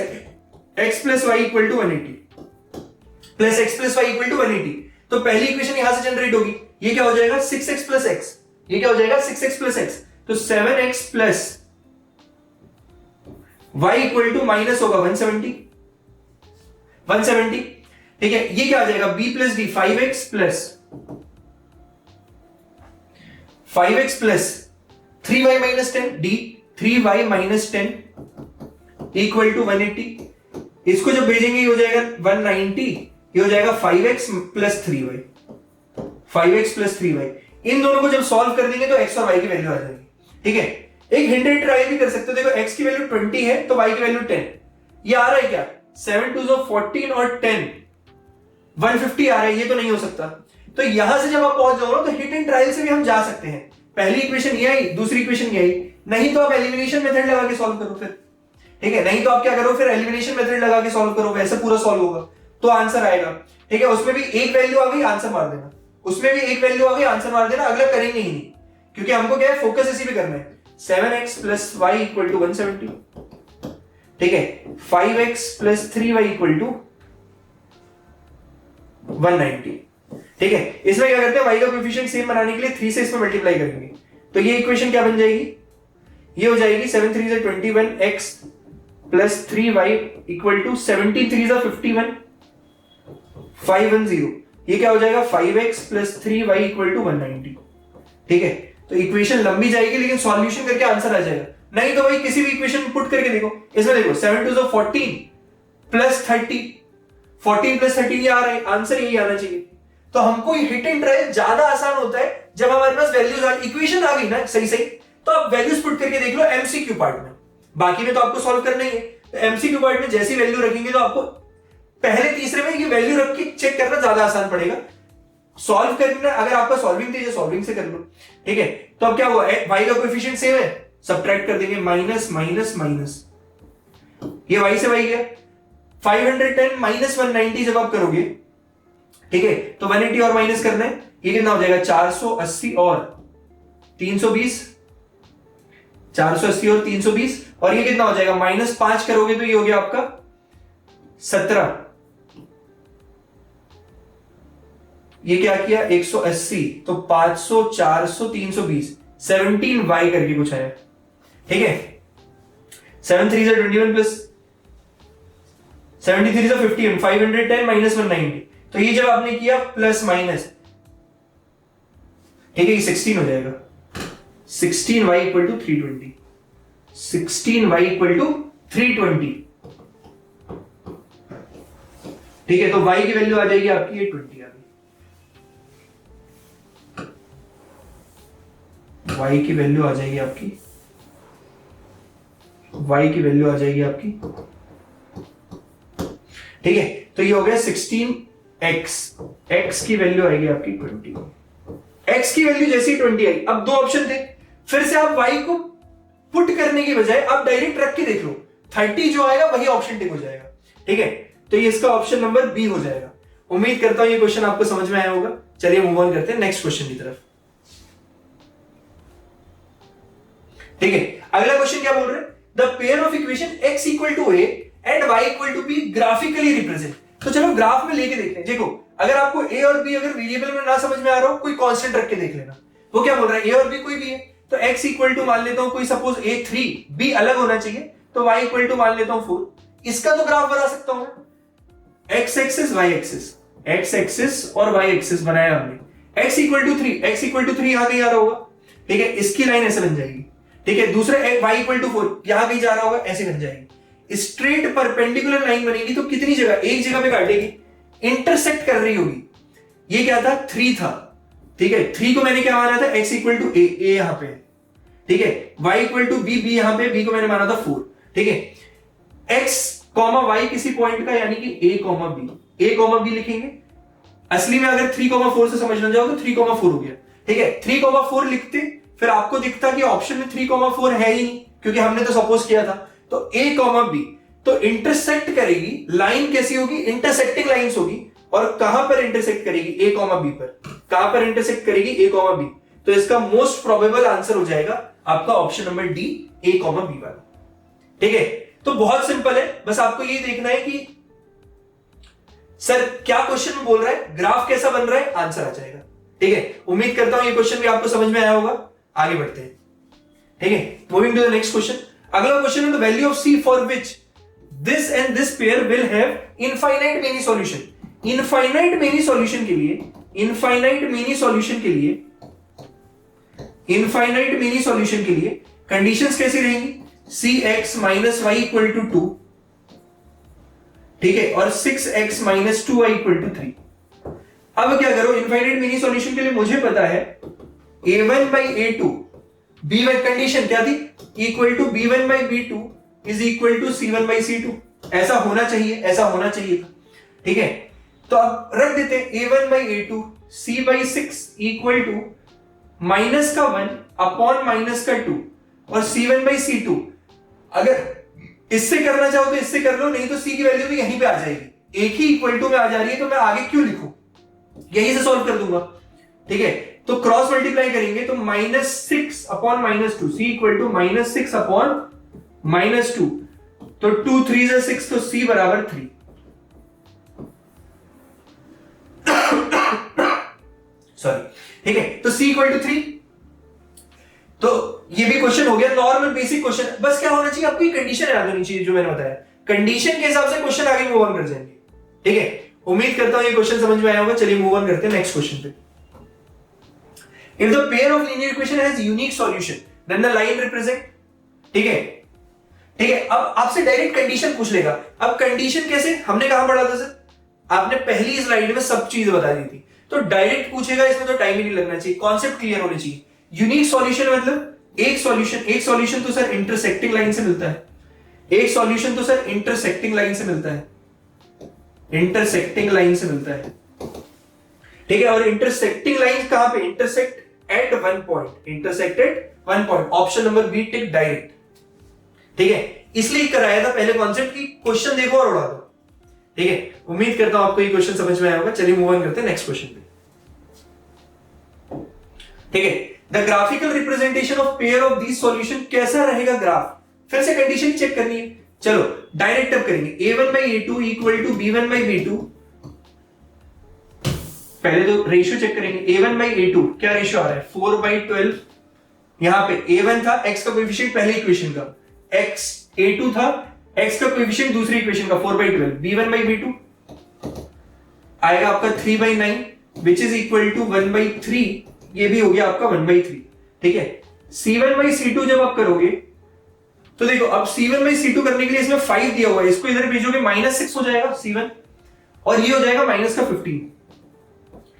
x + y = 180 plus x + y = 180। तो पहली इक्वेशन यहां से जनरेट होगी, ये क्या हो जाएगा 6x + x, ये क्या हो जाएगा 6x + x, तो 7x + y = माइनस होगा 170। ठीक है, ये क्या आ जाएगा b + d 5x + 3y - 10 d 3y - 10 = 180। इसको जब भेजेंगे ये हो जाएगा 190, ये हो जाएगा 5x + 3y, 5x + 3y। इन दोनों को जब सॉल्व कर देंगे तो x और y की वैल्यू आ जाएगी। ठीक है, एक हिंटेड ट्राई भी कर सकते हो। देखो x की वैल्यू 20 है तो y की वैल्यू 10, ये आ रहा है क्या 7 2 14 और 10 150 आ रहा है, ये तो नहीं हो सकता। तो यहां से जब आप पहुंच जाओ तो हिट एंड ट्रायल से भी हम जा सकते हैं। पहली इक्वेशन ये आई, दूसरी इक्वेशन ये आई, नहीं तो आप एलिमिनेशन मेथड लगा के सॉल्व करो फिर। ठीक है, नहीं तो आप क्या करो फिर एलिमिनेशन मेथड लगा के सॉल्व करो, वैसे पूरा सॉल्व होगा तो आंसर आएगा। ठीक है, उसमें भी एक वैल्यू आ गई आंसर मार देना, उसमें भी एक वैल्यू आ गई आंसर मार देना, अगला करेंगे ही नहीं, क्योंकि हमको क्या है फोकस इसी पे करना है। 7x + y = 170। ठीक है, 5x + 3y = 190। ठीक है, इसमें क्या करते हैं y का कोएफिशिएंट सेम बनाने के लिए 3 से इसमें मल्टीप्लाई करेंगे, तो ये इक्वेशन क्या बन जाएगी, ये हो जाएगी 7 3 = 21x + 3y = 17 3 = 51 510। ये क्या हो जाएगा 5x + 3y = 190। ठीक है, तो इक्वेशन लंबी जाएगी लेकिन सॉल्यूशन करके आंसर आ जाएगा। नहीं तो भाई किसी भी इक्वेशन पुट करके देखो, इसमें देखो 7 2 14 + 30, 14 + 13 ये आ रहा है, आंसर यही आना चाहिए। तो हमको हिट एंड ट्रायल ज्यादा आसान होता है जब हमारे पास वैल्यूज आ, इक्वेशन आ गई ना सही सही, तो आप वैल्यूज पुट करके देख लो एमसीक्यू पार्ट में, बाकी में तो आपको सॉल्व करना ही है। तो एमसीक्यू पार्ट में जैसी वैल्यू रखेंगे तो आपको पहले तीसरे में ये वैल्यू रख के चेक करना ज्यादा आसान पड़ेगा। सॉल्व करना अगर आपका सॉल्विंग तेज है सॉल्विंग से कर लो। ठीक है, तो अब क्या हुआ, y का कोएफिशिएंट सेम है, सब्ट्रैक्ट कर देंगे, माइनस माइनस माइनस, ये y से y गया 510 - 190 जब आप करोगे, ठीक है, तो 180 और माइनस करना है, ये कितना हो जाएगा 480 और 320, 480 और 320, और ये कितना हो जाएगा -5 करोगे तो ये हो गया आपका 17। ये क्या किया 180, तो 500 400 320 17y करके कुछ आया। ठीक है, 7 3 = 21 प्लस 73 = 50, 510 - 190, तो ये जब आपने किया प्लस माइनस, ठीक है, ये 16 हो जाएगा, 16y = 320, 16y = 320। ठीक है, तो y की वैल्यू आ जाएगी आपकी ये 20 आ गई, y की वैल्यू आ जाएगी आपकी, y की वैल्यू आ जाएगी आपकी। ठीक है, तो ये हो गया 16x, x की वैल्यू आएगी आपकी 20। x की वैल्यू जैसी 20 आई, अब दो ऑप्शन थे, फिर से आप y को पुट करने की बजाय आप डायरेक्ट रख के देख लो, 30 जो आएगा वही ऑप्शन टिक हो जाएगा। ठीक है, तो ये इसका ऑप्शन नंबर बी हो जाएगा। उम्मीद करता हूं ये क्वेश्चन आपको समझ में आया होगा। चलिए मूव ऑन करते हैं नेक्स्ट क्वेश्चन की तरफ। ठीक है, अगला क्वेश्चन क्या बोल रहे हैं, the pair of equation x = a and y = b graphically represent. तो चलो ग्राफ में लेके देखते हैं। देखो अगर आपको a और b अगर वेरिएबल में ना समझ में आ रहा हो, कोई कांस्टेंट रख के देख लेना। वो क्या बोल रहा है, a और b कोई भी है, तो x = मान लेता हूं कोई सपोज a 3, b अलग होना चाहिए, तो y = मान लेता हूं 4। इसका तो ग्राफ बना सकता हूं मैं, x axis y axis, x axis और वाई एक्सिस बनाया हमने, x equal to 3, x equal to 3 यहां कहीं आ रहा होगा, ठीक है, इसकी लाइन ऐसे बन जाएगी, ठीक है। दूसरा y इक्वल टू 4 यहां कहीं जा रहा होगा, ऐसे बन जाएगी। स्ट्रेट परपेंडिकुलर लाइन बनेगी तो कितनी जगह, एक जगह पे काटेगी, इंटरसेक्ट कर रही होगी। ये क्या था, 3 था, ठीक है। 3 को मैंने क्या माना था, x इक्वल टू a यहां पे, ठीक है। y इक्वल टू b यहां पे, b को मैंने माना था 4, ठीक है। x कॉमा y किसी पॉइंट का, यानी कि a कॉमा b लिखेंगे। असली में अगर 3,4 से समझना जाओ तो 3,4 हो गया, ठीक है। 3,4 लिखते, फिर आपको दिखता कि ऑप्शन में 3,4 है ही नहीं, क्योंकि हमने तो सपोज किया था। तो a कॉमा b तो इंटरसेक्ट करेगी, लाइन कैसी होगी, इंटरसेक्टिंग लाइंस होगी। और कहां पर इंटरसेक्ट करेगी, a कॉमा b पर। कहां पर इंटरसेक्ट करेगी, a कॉमा b। तो इसका मोस्ट प्रोबेबल आंसर हो जाएगा आपका option number D, a comma b वाला, ठीक है। तो बहुत सिंपल है, बस आपको ये देखना है कि सर क्या क्वेश्चन में बोल रहा है, ग्राफ कैसा बन रहा है, आंसर आ जाएगा, ठीक है। उम्मीद करता हूं ये क्वेश्चन भी आपको समझ में आया होगा। आगे बढ़ते हैं, ठीक है। Moving to the next question. अगला क्वेश्चन है the value of c for which this and this pair will have infinite many solution. Infinite many solution के लिए, इनफाइनाइट मेनी सॉल्यूशन के लिए, इनफाइनाइट मेनी सॉल्यूशन के लिए कंडीशंस कैसी रहेंगी, cx minus Y equal to 2, ठीक है, और 6x minus 2y equal to 3। अब क्या करो, इनफाइनाइट मेनी सॉल्यूशन के लिए मुझे पता है a1 by a2, b1 condition क्या थी, equal to b1 by b2 is equal to c1 by c2। ऐसा होना चाहिए, ऐसा होना चाहिए था, ठीक है। तो अब रख देते हैं a1 by a2 c by 6 equal to minus का 1 अपॉन माइनस का 2 और c1 by c2। अगर इससे करना चाहो तो इससे कर लो, नहीं तो c की वैल्यू भी यहीं पे आ जाएगी, एक ही इक्वल टू में आ जा रही है, तो मैं आगे क्यों लिखूं, यहीं से सॉल्व कर दूंगा, ठीक है। तो क्रॉस मल्टीप्लाई करेंगे तो -6 upon -2, c equal to -6 upon -2, तो 2 3 जा 6, तो c बराबर 3। सॉरी, ठीक है। तो c इक्वल टू 3। तो ये भी क्वेश्चन हो गया, नॉर्मल बेसिक क्वेश्चन। बस क्या होना चाहिए, आपकी कंडीशन याद होनी चाहिए, जो मैंने बताया, कंडीशन के हिसाब से क्वेश्चन आगे मूव ऑन कर जाएंगे, ठीक है। उम्मीद करता हूं ये क्वेश्चन समझ में आया होगा। चलिए मूव ऑन करते हैं नेक्स्ट क्वेश्चन पे। If the pair of linear equation has unique solution then the line represent, ठीक है, ठीक है। अब आपसे डायरेक्ट कंडीशन पूछ लेगा। अब कंडीशन कैसे, हमने कहां पढ़ा था सर, आपने पहली स्लाइड में सब चीज बता दी थी। तो डायरेक्ट पूछेगा, इसमें तो टाइम ही नहीं लगना चाहिए, कॉन्सेप्ट क्लियर होने चाहिए। यूनिक सॉल्यूशन मतलब एक सॉल्यूशन तो सर इंटरसेक्टिंग लाइन से मिलता है, एक सॉल्यूशन तो सर इंटरसेक्टिंग लाइन से मिलता है, इंटरसेक्टिंग लाइन से मिलता है, ठीक है। और इंटरसेक्टिंग लाइन कहां पे, intersect at one point, intersected one point, option number B tick direct, ठीक है। इसलिए कराया था पहले कॉन्सेप्ट की, क्वेश्चन देखो और उड़ा दो, ठीक है। उम्मीद करता हूं आपको ये क्वेश्चन समझ में आया होगा। चलिए मूव ऑन करते हैं नेक्स्ट क्वेश्चन पे, ठीक है। The graphical representation of pair of these solution कैसा रहेगा ग्राफ, फिर से कंडीशन चेक करनी है। चलो डायरेक्ट अब करेंगे, a1 by a2 equal to b1 by b2। पहले तो रेशियो चेक करेंगे, a1 by a2 क्या रेशियो आ रहा है, 4 by 12। यहां पे a1 था x का कोएफिशिएंट पहले इक्वेशन का, x a2 था x का कोएफिशिएंट दूसरी इक्वेशन का 4 by 12, b1 by b2 आएगा आपका 3 by 9 which is equal to 1 by 3। ये भी हो गया आपका 1 by 3, ठीक है। c1 by c2 जब आप करोगे तो देखो, अब c1 by c2 करने के लिए इसमें 5 दिया हुआ है, इसको इधर भेजोगे -6 हो जाएगा c1, और ये हो जाएगा माइनस का 15,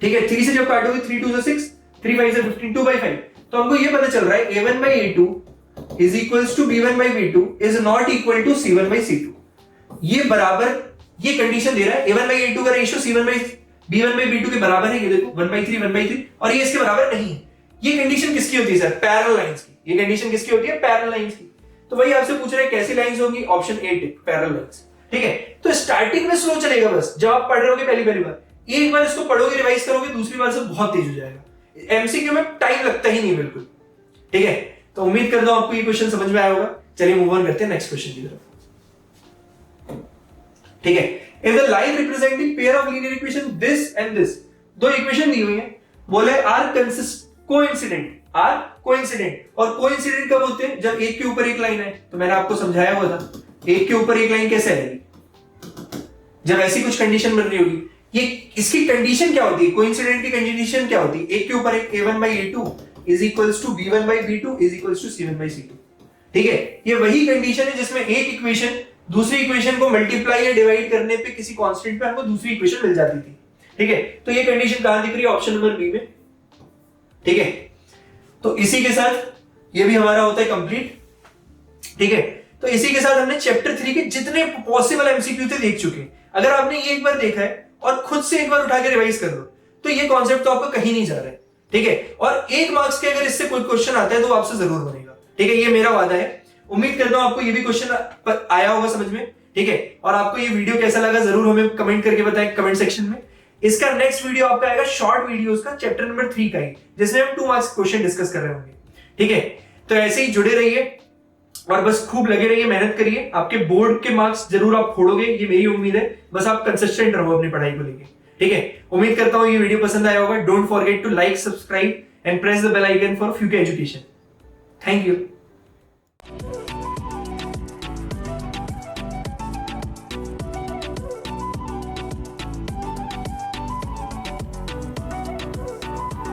ठीक है। 3 से जब काटोगे 3 2 6, 3 5 15, 2 by 5। तो हमको ये पता चल रहा है a1 by a2 is equals to b1 by b2 is not equal to c1 by c2। ये बराबर, ये कंडीशन दे रहा है, a1 by a2 का ratio c1 by b1 by b2 के बराबर है, ये देखो 1 by 3 1 by 3, और ये इसके बराबर नहीं है। ये कंडीशन किसकी होती है सर, पैरेलल लाइंस की। ये कंडीशन किसकी होती है, पैरेलल लाइंस की। तो वही आपसे पूछ रहे हैं कैसी लाइंस होंगी, option A tick, parallel lines, ठीक है। तो स्टार्टिंग में स्लो चलेगा, बस जब आप पढ़ रहे होगे पहली बार, एक बार इसको पढ़ोगे रिवाइज करोगे, दूसरी बार से बहुत तेज हो जाएगा। एमसीक्यू में टाइम लगता ही नहीं बिल्कुल, ठीक है। तो उम्मीद करता हूं आपको ये क्वेश्चन समझ में आया होगा। चलिए मूव ऑन करते हैं नेक्स्ट क्वेश्चन की तरफ, ठीक है। If the line representing pair of linear equation this and this, दो इक्वेशन दी हुई है, बोले आर कोइंसिडेंट, आर कोइंसिडेंट। और कोइंसिडेंट कब होते हैं, जब एक के ऊपर एक लाइन है। तो मैंने आपको समझाया हुआ था, एक के ऊपर एक लाइन कैसे आएगी, जब ऐसी कुछ कंडीशन बन रही होगी, ये इसकी कंडीशन क्या होती है, कोइंसिडेंट की कंडीशन क्या होती है, एक के ऊपर एक a1 by a2 is equals to b1 by b2 is equals to c1 by c2। ठीक है, ये वही कंडीशन है जिसमें एक इक्वेशन दूसरी इक्वेशन को मल्टीप्लाई या डिवाइड करने पे किसी कांस्टेंट पे हमको दूसरी इक्वेशन मिल जाती थी। ठीक है, तो ये कंडीशन कहां दिख रही है, ऑप्शन नंबर बी में। ठीक है, तो इसी के साथ ये भी हमारा होता है कंप्लीट। ठीक है, तो इसी के साथ हमने चैप्टर 3 के जितने पॉसिबल एमसीक्यू थे देख चुके। अगर आपने ये एक बार देखा है और खुद से एक बार उठा के रिवाइज कर लो तो ये कॉन्सेप्ट तो आपका कहीं नहीं जा रहा है। ठीक है, और 1 मार्क्स के अगर इससे कोई क्वेश्चन आता है तो आपसे जरूर बनेगा। ठीक है, ये मेरा वादा है। उम्मीद करता हूं आपको ये भी क्वेश्चन आया होगा समझ में। ठीक है, और आपको ये वीडियो कैसा लगा जरूर हमें कमेंट करके बताएं कमेंट सेक्शन में। इसका नेक्स्ट वीडियो आपका आएगा शॉर्ट वीडियोस का चैप्टर नंबर 3 का ही, जिसमें हम 2 मार्क्स क्वेश्चन डिस्कस कर रहे होंगे। ठीक है, तो ऐसे ही जुड़े रहिए और बस खूब लगे रहिए, मेहनत करिए। आपके बोर्ड के मार्क्स जरूर आप फोड़ोगे, ये मेरी उम्मीद है। बस आप कंसिस्टेंट रहो अपनी पढ़ाई को लेके। ठीक है, उम्मीद करता हूं ये वीडियो पसंद आया होगा। Don't forget to like, subscribe and press the bell icon for future education. Thank you.